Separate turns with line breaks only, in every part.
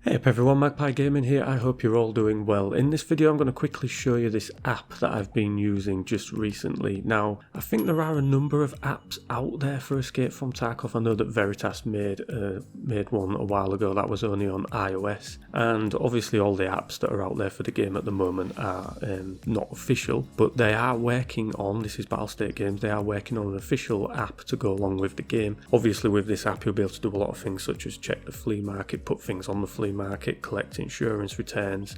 Hey up everyone, Magpie Gaming here. I hope you're all doing well. In this video I'm going to quickly show you this app that I've been using just recently. Now, I think there are a number of apps out there for Escape from Tarkov. I know that Veritas made one a while ago that was only on iOS, and obviously all the apps that are out there for the game at the moment are not official, but they are working on, this is Battlestate Games, they are working on an official app to go along with the game. Obviously with this app you'll be able to do a lot of things such as check the flea market, put things on the flea market, collect insurance returns,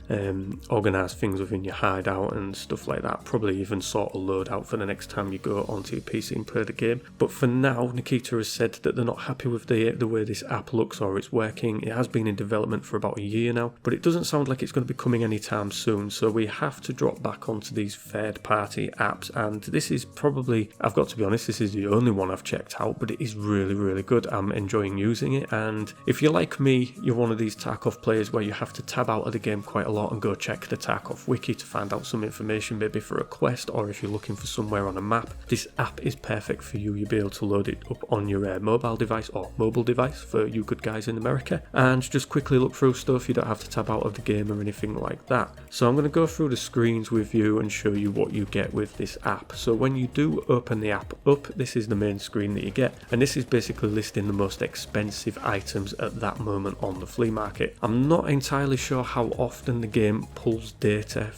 organise things within your hideout and stuff like that. Probably even sort a load out for the next time you go onto your PC and play the game. But for now, Nikita has said that they're not happy with the way this app looks or it's working. It has been in development for about a year now, but it doesn't sound like it's going to be coming anytime soon. So we have to drop back onto these third-party apps, and this is probably, I've got to be honest, this is the only one I've checked out, but it is really, really good. I'm enjoying using it, and if you're like me, you're one of these Tarkov players where you have to tab out of the game quite a lot and go check the Tarkov wiki to find out some information, maybe for a quest or if you're looking for somewhere on a map. This app is perfect for you. You'll be able to load it up on your mobile device or mobile device for you good guys in America and just quickly look through stuff. You don't have to tab out of the game or anything like that. So I'm going to go through the screens with you and show you what you get with this app. So when you do open the app up, this is the main screen that you get, and this is basically listing the most expensive items at that moment on the flea market. I'm not entirely sure how often the game pulls data,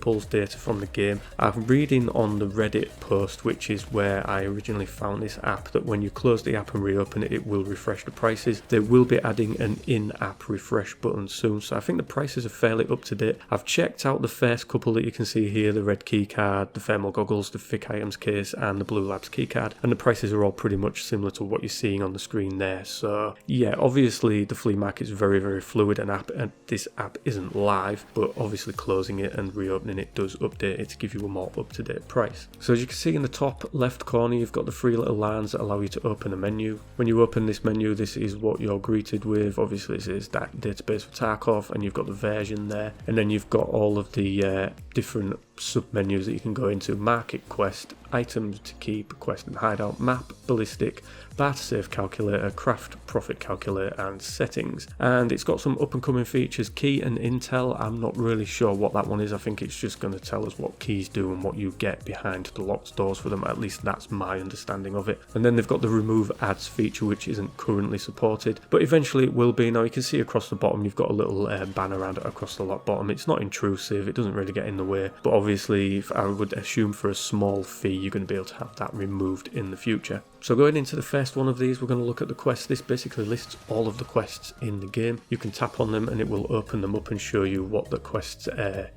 pulls data from the game. I'm reading on the Reddit post, which is where I originally found this app, that when you close the app and reopen it, it will refresh the prices. They will be adding an in-app refresh button soon, so I think the prices are fairly up to date. I've checked out the first couple that you can see here, the red keycard, the thermal goggles, the thick items case, and the blue labs keycard, and the prices are all pretty much similar to what you're seeing on the screen there. So yeah, obviously the flea market is very, very fluid, and this app isn't live, but obviously closing it and reopening it does update it to give you a more up-to-date price. So as you can see in the top left corner, you've got the three little lines that allow you to open a menu. When you open this menu, this is what you're greeted with. Obviously this is that database for Tarkov, and you've got the version there, and then you've got all of the different sub-menus that you can go into: market, quest, items to keep, quest and hideout, map, ballistic, bar to save calculator, craft profit calculator, and settings. And it's got some up and coming features, key and intel. I'm not really sure what that one is. I think it's just going to tell us what keys do and what you get behind the locked doors for them. At least that's my understanding of it. And then they've got the remove ads feature, which isn't currently supported, but eventually it will be. Now you can see across the bottom you've got a little banner around it across the bottom. It's not intrusive, it doesn't really get in the way, but obviously I would assume for a small fee you're going to be able to have that removed in the future. So going into the first one of these, we're going to look at the quests. This basically lists all of the quests in the game. You can tap on them and it will open them up and show you what the quests,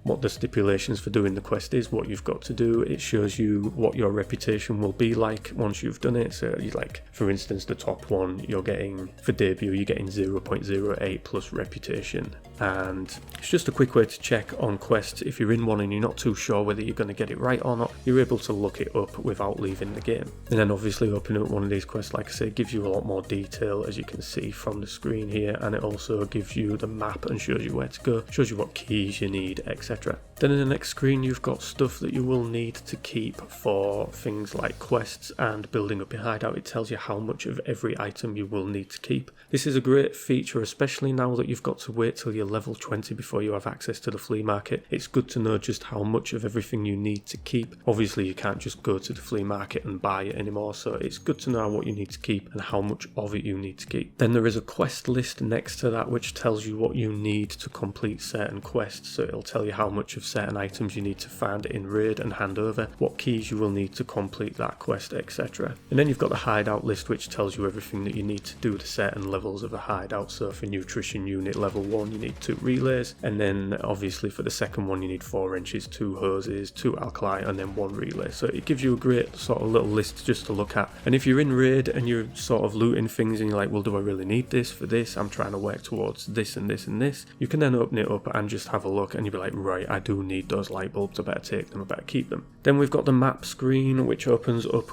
what the stipulations for doing the quest is, what you've got to do. It shows you what your reputation will be like once you've done it. So you, like, for instance, the top one, you're getting, for debut, you're getting 0.08 plus reputation. And it's just a quick way to check on quests. If you're in one and you're not too sure whether you're going to get it right or not, you're able to look it up without leaving the game. And then obviously opening up one of these quests, like I say, gives you a lot more detail, as you can see from the screen here, and it also gives you the map and shows you where to go, shows you what keys you need, etc. Then in the next screen you've got stuff that you will need to keep for things like quests and building up your hideout. It tells you how much of every item you will need to keep. This is a great feature, especially now that you've got to wait till you're level 20 before you have access to the flea market. It's good to know just how much of everything you need to keep. Obviously you can't just go to the flea market and buy it anymore, so it's good to know what you need to keep and how much of it you need to keep. Then there is a quest list next to that which tells you what you need to complete certain quests. So it'll tell you how much of certain items you need to find in raid and hand over, what keys you will need to complete that quest, etc. And then you've got the hideout list, which tells you everything that you need to do to certain levels of a hideout. So for nutrition unit level 1 you need 2 relays, and then obviously for the second one you need 4 wrenches, 2 hoses, 2 alkali, and then 1 relay. So it gives you a great sort of little list just to look at. And if you're in raid and you're sort of looting things and you're like, well, do I really need this for this? I'm trying to work towards this and this and this. You can then open it up and just have a look and you'll be like, right, I do need those light bulbs, I better take them, I better keep them. Then we've got the map screen, which opens up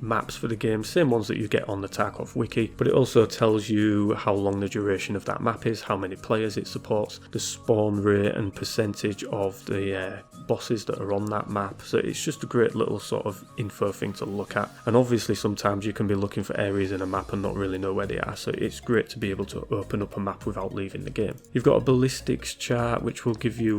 maps for the game, same ones that you get on the Tarkov wiki, but it also tells you how long the duration of that map is, how many players it supports, the spawn rate and percentage of the bosses that are on that map. So it's just a great little sort of info thing to look at. And obviously sometimes you can be looking for areas in a map and not really know where they are, so it's great to be able to open up a map without leaving the game. You've got a ballistics chart which will give you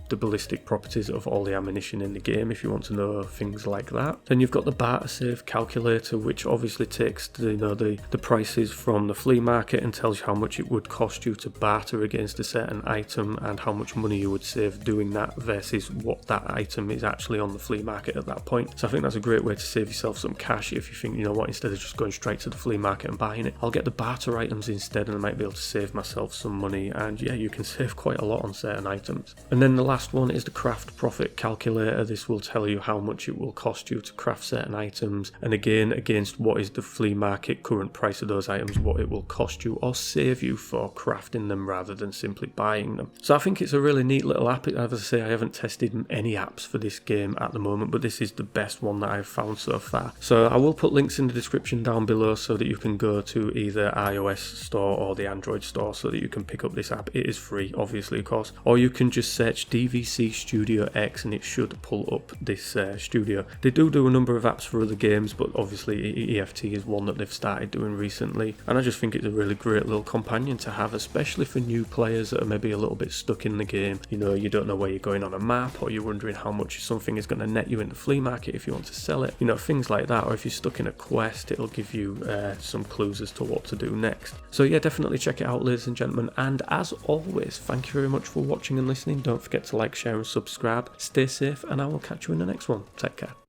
the ballistic properties of all the ammunition in the game if you want to know things like that. Then you've got the barter save calculator, which obviously takes the prices from the flea market and tells you how much it would cost you to barter against a certain item and how much money you would save doing that versus what that item is actually on the flea market at that point. So I think that's a great way to save yourself some cash if you think, you know what, instead of just going straight to the flea market and buying it, I'll get the barter items instead and I might be able to save myself some money. And yeah, you can save quite a lot on certain items. And then the last one is the craft profit calculator. This will tell you how much it will cost you to craft certain items, and again against what is the flea market current price of those items, what it will cost you or save you for crafting them rather than simply buying them. So I think it's a really neat little app. As I say, I haven't tested any apps for this game at the moment, but this is the best one that I've found so far. So I will put links in the description down below so that you can go to either iOS store or the Android store so that you can pick up this app. It is free, obviously, of course, or you can just search DVC Studio X and it should pull up this studio. They do a number of apps for other games, but obviously EFT is one that they've started doing recently, and I just think it's a really great little companion to have, especially for new players that are maybe a little bit stuck in the game. You know, you don't know where you're going on a map, or you're wondering how much something is going to net you in the flea market if you want to sell it, you know, things like that. Or if you're stuck in a quest, it'll give you some clues as to what to do next. So yeah, definitely check it out, ladies and gentlemen, and as always, thank you very much for watching and listening. Don't forget to like, share and subscribe. Stay safe, and I will catch you in the next one. Take care.